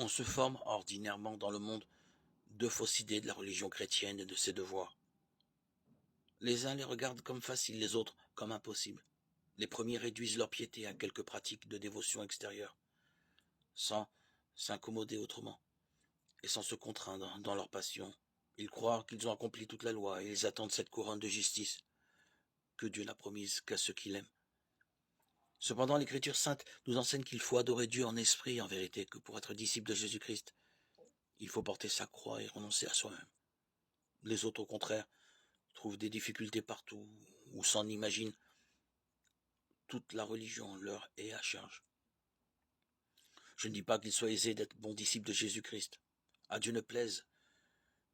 On se forme ordinairement dans le monde deux fausses idées de la religion chrétienne et de ses devoirs. Les uns les regardent comme faciles, les autres comme impossibles. Les premiers réduisent leur piété à quelques pratiques de dévotion extérieure, sans s'incommoder autrement, et sans se contraindre dans leur passion. Ils croient qu'ils ont accompli toute la loi et ils attendent cette couronne de justice que Dieu n'a promise qu'à ceux qui l'aiment. Cependant, l'Écriture sainte nous enseigne qu'il faut adorer Dieu en esprit et en vérité, que pour être disciple de Jésus-Christ, il faut porter sa croix et renoncer à soi-même. Les autres, au contraire, trouvent des difficultés partout ou s'en imaginent. Toute la religion leur est à charge. Je ne dis pas qu'il soit aisé d'être bon disciple de Jésus-Christ. À Dieu ne plaise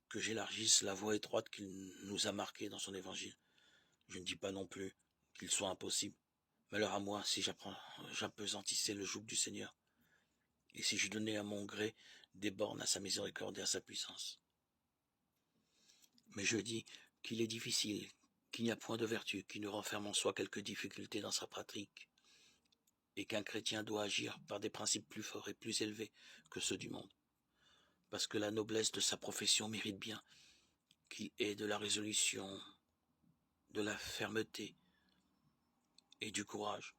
que j'élargisse la voie étroite qu'il nous a marquée dans son évangile. Je ne dis pas non plus qu'il soit impossible. Malheur à moi si j'apesantissais le joug du Seigneur, et si je donnais à mon gré des bornes à sa miséricorde et à sa puissance. Mais je dis qu'il est difficile, qu'il n'y a point de vertu qui ne renferme en soi quelques difficultés dans sa pratique, et qu'un chrétien doit agir par des principes plus forts et plus élevés que ceux du monde, parce que la noblesse de sa profession mérite bien qu'il ait de la résolution, de la fermeté et du courage.